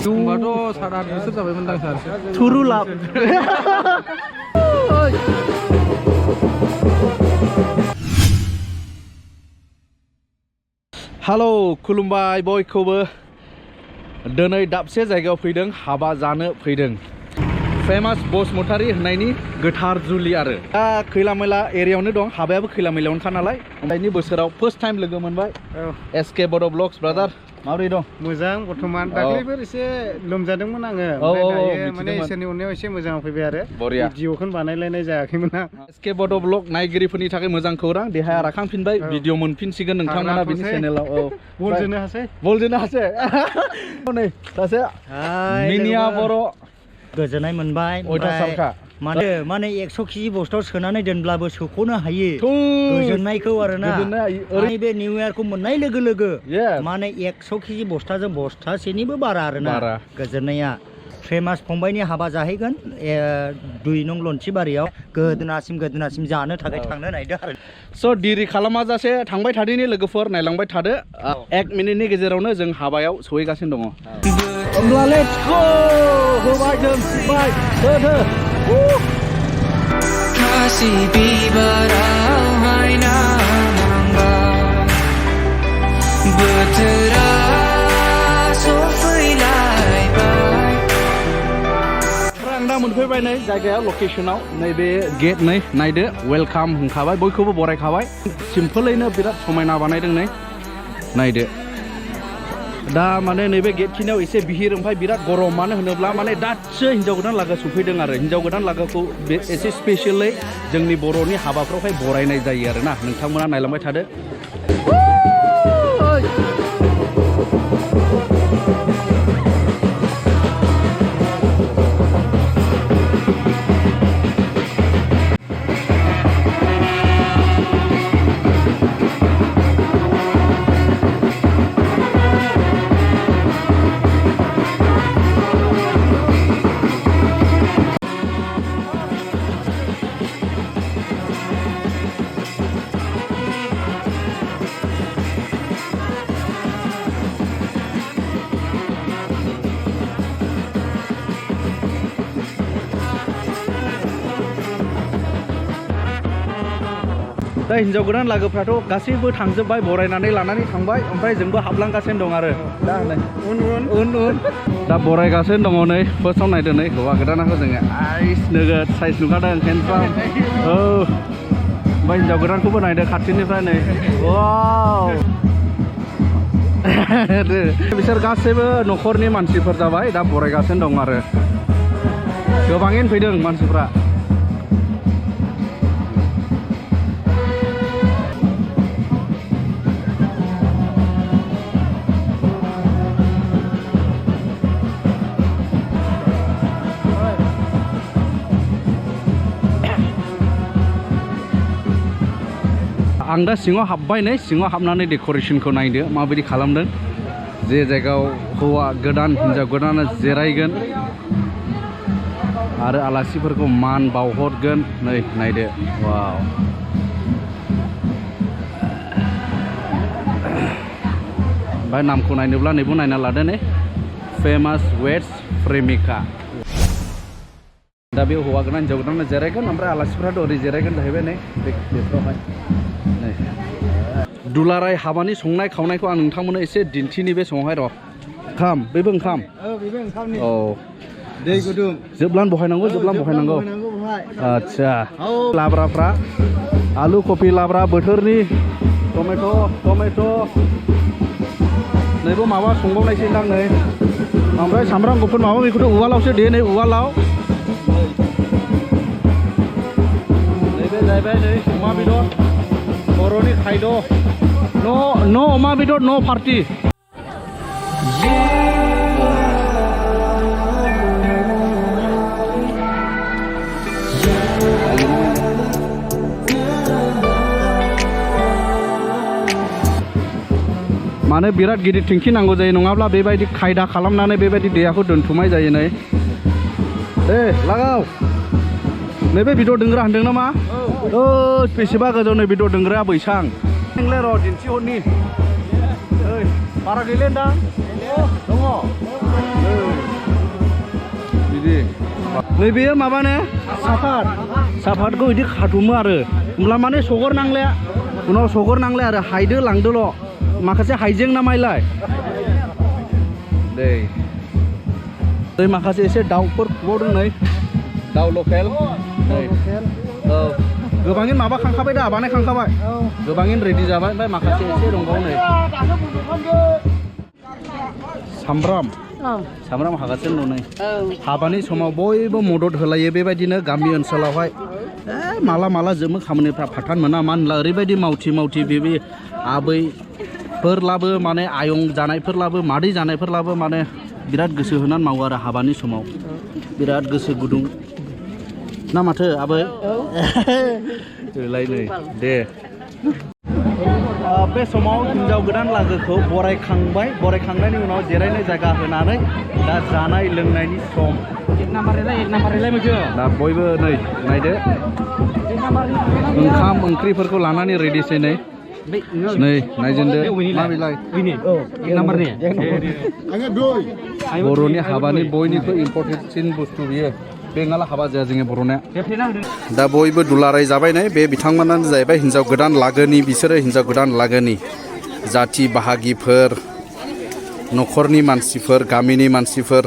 होनबाथ' 7-8 बोसोर जाबायमोनदां सार थुरुलाब हेल' खुलुमबाय बयखौबो दिनै दाबसे जायगायाव फैदों हाबा जानो फैदों फेमास बसुमतारी होननायनि गोथार जुलि आरो दा खैला मैला एरियायावनो दं हाबायाबो खैला मैलायावनोखा नालाय ओमफ्रायनि बोसोराव फार्स्ट टाइम लोगो मोनबाय एसके बड' ब्लग्स ब्रादार माबोरै दं मोजां बर्थमान दाख्लैफोर एसे लोमजादोंमोन आङो ओमफ्राय दायो माने इसोरनि अननायाव एसे मोजाङाव फैबाय आरो बरिया भिडिअखौनो बानायलायनाय जायाखैमोन आं एसके बड' ब्लग नायगिरिफोरनि थाखाय मोजां खौरां देहाया राखांफिनबाय भिडिअ मोनफिनसिगोन नोंथांमोना बिनि चेनेलाव बल जोनो हासै नै सासे मिनिया बर' गोजोननाय मोनबाय माने 100 केजि बस्थायाव सोनानै दोनब्लाबो सोख'नो हायो गोजोननायखौ आरोना बे निउ इयारखौ मोननाय लोगो लोगो माने 100 केजि बस्थाजों बस्थासेनिबो बारा आरोना गोजोननाया फेमास फंबायनि हाबा जाहैगोन 2 नं लन्थिबारियाव गोदोनासिम जानो थाखाय थांनो नायदो आरो स' दिरि खालामा जासे थांबाय थादोनि लोगोफोर नायलांबाय थादो 1 मिनिटनि गेजेरावनो जों हाबायाव सहैगासिनो दङ होमब्ला लेट्स गो होबाय जों सिबाय kasih bibarauhai namangga berteras fैलायबाय आं दा मोनफैबाय नै जायगायाव लकेसनाव नैबे गेट नै नायदो वेलकाम होनखाबाय बयखौबो बरायखाबाय सिम्पोलैनो बिराद समायना बानायदों नै नायदो दा माने नैबे गेट खिनियाव एसे बिहिर ओमफ्राय बिराद गरम मानो होनोब्ला माने दासो हिन्जाव गोदान लागो सफैदों आरो हिन्जाव गोदान लागोखौ एसे स्पेसियलै जोंनि बर'नि हाबाफ्रावहाय बरायनाय जायो आरोना नोंथांमोना नायलांबाय थादो दा हिन्जाव गोदान लागोफ्राथ' गासैबो थांजोब्बाय बरायनानै लानानै थांबाय ओमफ्राय जोंबो हाबलांगासिनो दं आरो दा उन दा बरायगासिनो दङ नै फार्स्टआव नायदो नै हौवा गोदानखौ जोङो आइस नोगोद साइज नुखादों हेन्डसाम ओमफ्राय हिन्जाव गोदानखौबो नायदो खाथिनिफ्राय नै वाव बिसोर गासैबो न'खरनि मानसिफोर जाबाय दा बरायगासिनो दं आरो गोबाङैनो फैदों मानसिफ्रा आं दा सिङाव हाबबाय नै सिङाव हाबनानै डेक'रेसनखौ नायदो माबायदि खालामदों जे जायगायाव हौवा गोदान हिन्जाव गोदाना जिरायगोन आरो आलासिफोरखौ मान बावहरगोन नै नायदो वाव ओमफ्राय नामखौ नायनोब्ला नैबो नायना लादो नै फेमास वेड्स प्रेमिका दा बे हौवा गोदान हिन्जाव गोदाना जिरायगोन ओमफ्राय आलासिफोराथ' ओरै जिरायगोन जाहैबाय नै बेफोरावहाय दुलाराय हाबानि संनाय खावनायखौ आं नोंथांमोननो एसे दिन्थिनि बे समावहाय र' ओंखाम बेबो ओंखाम औ दै गुदुं जोबलान बहायनांगौ आदसा लाब्राफ्रा आलु कफि लाब्रा बोथोरनि टमेट' नैबो माबा संबावनायसै दां नै ओमफ्राय सामब्राम गुफुर माबा बेखौथ' उवालावसो दे नै उवालाव नैबे जाहैबाय नै अमा बेदर बर'नि खायद' न' अमा बेदर न' पार्टि माने बिराद गिदिर टेंखि नांगौ जायो नङाब्ला बेबायदि खायदा खालामनानै बेबायदि दैयाखौ दोनथुमनाय जायो नै लागाव नैबे भिडिअ दोंग्रा होनदों नामा बेसेबा गोजौ नै भिडिअ दोंग्राया बैसां नोंलाय र' दिन्थिहरनि बारा गैले दां दङ बिदि नैबेयो माबानो साफातखौ बिदि खाथुमो आरो होमब्ला माने सगर नांलाया उनाव सगर नांलाया आरो हायदो लांदोल' माखासे हाइजें ना माइलाय दै माखासे एसे दाउफोर खुबावदों नै दाउ लकेल औ गोबाङैनो माबा खांखाबाय दा बानायखांखाबाय गोबाङैनो रेडि जाबाय ओमफ्राय माखासे एसे दंबावो नै सामब्राम हागासिनो दं नै हाबानि समाव बयबो मदद होलायो बेबायदिनो गामि ओनसोलावहाय माला जोबो खामानिफ्रा फाथान मोना मानो होनब्ला ओरैबायदि मावथि बेबि आबैफोरलाबो माने आयं जानायफोरलाबो मादै जानायफोरलाबो माने बिराद गोसो होनानै मावो आरो हाबानि समाव बिराद गोसो गुदुं ना माथो आबै नै दे बे समाव हिन्जाव गोदान लागोखौ बरायखांनायनि उनाव जिरायनाय जायगा होनानै दा जानाय लोंनायनि सम दा बयबो नै नायदो ओंखाम ओंख्रिफोरखौ लानानै रेडिसै नै नायजेनदो माबिलाय बर'नि हाबानि बयनिख्रुइ इम्परटेन्टसिन बुस्थु बियो बेंगाला हाबा जाया जोंनि बर'निया दा बयबो दुलाराय जाबाय नै बे बिथांमोनानो जाहैबाय हिन्जाव गोदान लागोनि बिसोरो हिन्जाव गोदान लागोनि जाथि बाहागिफोर न'खरनि मानसिफोर गामिनि मानसिफोर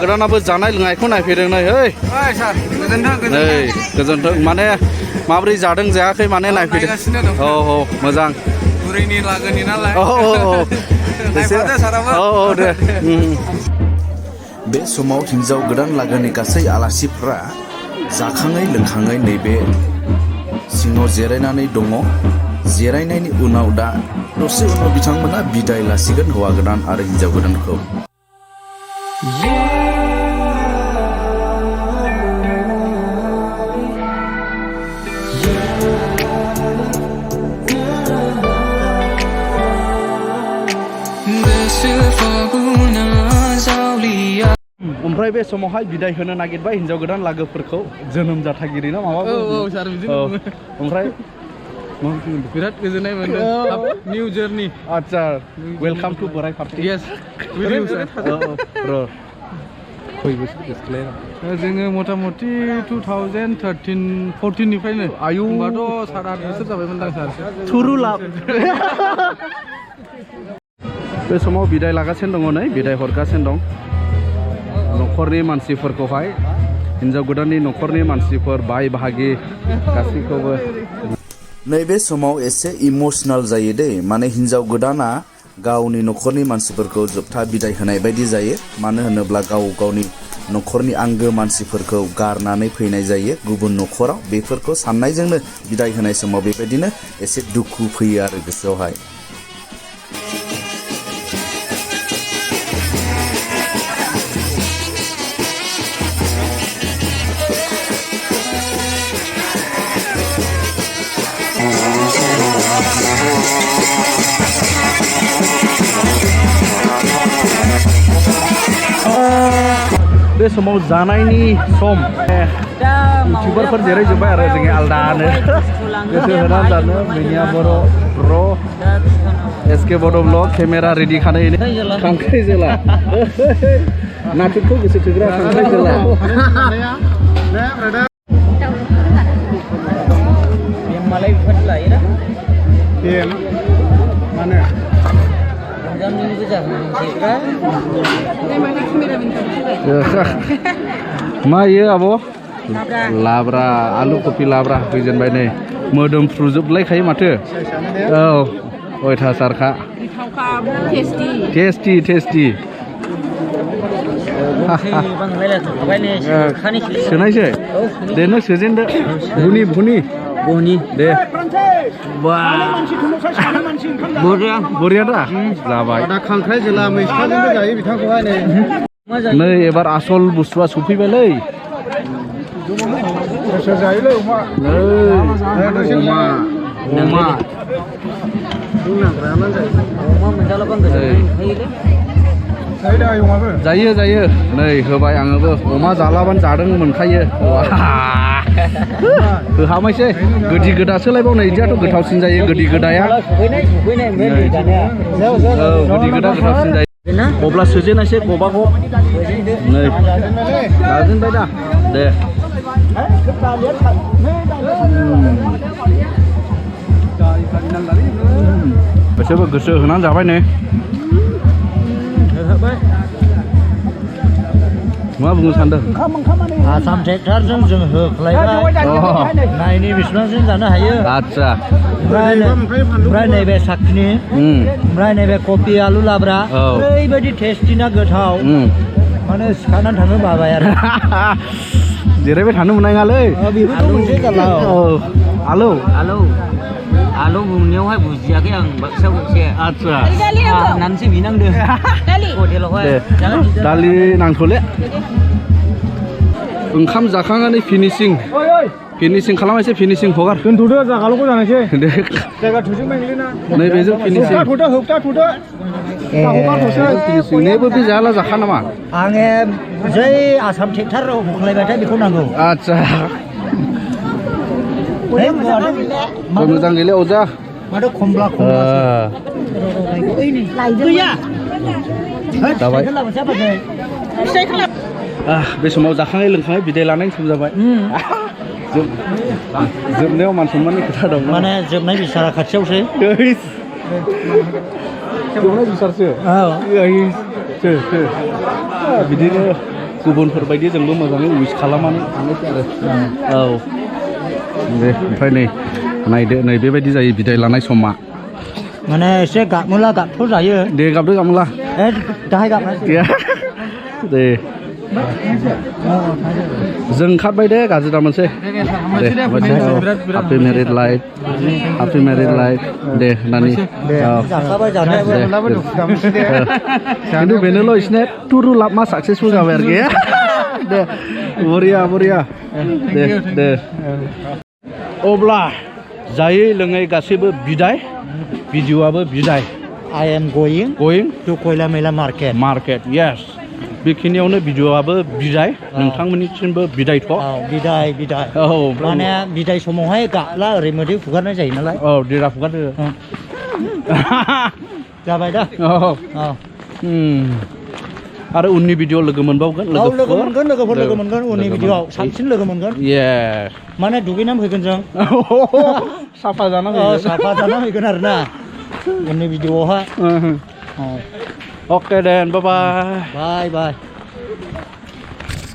गोदानाबो जानाय लोंनायखौ नायफैदों नै गोजोन्थों माने माबोरै जादों जायाखै माने नायफैदों औ मोजां बुरैनि लागोनि नालाय दे बे समाव हिन्जाव गोदान लागोनि गासै आलासिफ्रा जाखाङै लोंखाङै नैबे सिङाव जिरायनानै दङ जिरायनायनि उनाव दा दसे उनाव बिथांमोना बिदाय लासिगोन हौवा गोदान आरो हिन्जाव गोदानखौ ओमफ्राय बे समावहाय बिदाय होनो नागिरबाय हिन्जाव गोदान लागोफोरखौ जोनोम जाथागिरि ना माबा सार बिदिनो ओमफ्राय बिराद गोजोननाय मोनदों निउ जार्नि आच्छा वेलकाम टु बोराय पार्टि यस जोङो मथा मथि 2013-14 निफ्रायनो आयु होमबाथ' 7-8 बोसोर जाबायमोनदां सार थुरु लाब बे समाव बिदाय लागासिनो दङ नै बिदाय हरगासिनो दं न'खरनि मानसिफोरखौहाय हिन्जाव गोदाननि न'खरनि मानसिफोर बाय बाहागि गासैखौबो नैबे समाव एसे इमोसनेल जायो दै माने हिन्जाव गोदाना गावनि न'खरनि मानसिफोरखौ जोबथा बिदाय होनाय बायदि जायो मानो होनोब्ला गावनि न'खरनि आंगो मानसिफोरखौ गारनानै फैनाय जायो गुबुन न'खराव बेफोरखौ साननायजोंनो बिदाय होनाय समाव बेबायदिनो एसे दुखु फैयो आरो गोसोआवहाय बे समाव जानायनि सम इउटिउबारफोर जिरायजोब्बाय आरो जोंनि आलदानो गोसो होनानै जानो मिनिया बर' एसके बड' ब्लग केमेरा रेडि खानायनो खांख्राइ जोला नाटकखौ गोसो थोग्रा खांख्राइ जोला माने मा इयो आब' लाब्रा आलु कफि लाब्रा फैजेनबाय नै मोदोमफ्रुजोबलायखायो माथो औ अयथासारखा टेस्टि सोनायसै दे नों सोजेनदो भुनि दे बरिया दा जाबाय दा खांख्राइ जोला मैस्थाजोंबो जायो बिथांखौहाय नै एबार आसल बुस्थुआ सफैबायलै जायोलै अमा जायो जायो नै होबाय आङोबो अमा जालाबानो जादों मोनखायो होहामायसै गोदि गोदा सोलायबावनाय बिदियाथ' गोथावसिन जायो गोदि गोदाया औ गोदि गोदा गोथावसिन जायो अब्ला सोजेनायसै गबाखौ नै जाजेनबाय दा दे बिसोरबो गोसो होनानै जाबाय नै मा बुंनो सानदों आसाम ट्रेक्टरजों जों होख्लायबाय नायनि बेसेबांसिम जानो हायो आदसा ओमफ्राय नैबे साखनि ओमफ्राय नैबे कफि आलु लाब्रा ओरैबायदि टेस्टिना गोथाव माने सिखारनानै थांनो बाबाय आरो जिरायबाय थानो मोननाय नङालै बेबोथ' मोनसे जाला आलौ आलु बुंनायावहाय बुजियाखै आं बाक्सायाव गंसे आदसा नानसो बिनांदो हटेलावहाय दालि नांथ'ले ओंखाम जाखांनानै फिनिसिं खालामनोसै फिनिसिं हगार दोनथ'दो जागाल'खौ जानोसै दे जायगा थोजों मेंलिना नैबेजों फिनिसिं होबथाथ'दो फिनिसिं नैबो बे जाला जाखा नामा आङो जै आसाम ट्रेक्टराव होख्लायबाथाय बेखौ नांगौ आदसा मोजां गैले अजा माथो खमला जाबाय बे समाव जाखांनाय लोंखांनाय बिदाय लानायनि सम जाबाय जोबनायाव मान सनमाननि खोथा दं माने जोबनाय बिसारा खाथियावसो जोबनाय बिसारसो बिदिनो गुबुनफोर बायदि जोंबो मोजाङै उइस खालामनानै थांनोसै आरो औ दे ओमफ्राय नै नायदो नै बेबायदि जायो बिदाय लानाय समा माने एसे गाबमोला गाबथ' जायो दे गाबदो गाबमोला दाहाय गाबना दे जों खारबाय दे गाज्रि दा मोनसे हापि मेरिड लाइफ दे नानि खिन्थु बेनोल' इसने टुरु लाभ मा साक्सेसफुल जाबाय आरोखि दे बरिया दे अब्ला जायै लोङै गासैबो बिदाय भिडिअ'आबो बिदाय I am going to Koila Mela market yes बेखिनियावनो भिडिअ'आबो बिदाय नोंथांमोननिसिमबो बिदायथ' बिदाय औ माने बिदाय समावहाय गाबला ओरै मोदै फुगारनाय जायो नालाय औ देरा फुगारदो जाबाय दा आरो उननि भिडिअ लोगो मोनबावगोन लोगोफोर लोगो मोनगोन उननि भिडिअ'आव साबसिन लोगो मोनगोन माने दुगैनानै फैगोन जों साफा जाना फैगोन आरोना उननि भिडिअ'आवहाय अके देन बाय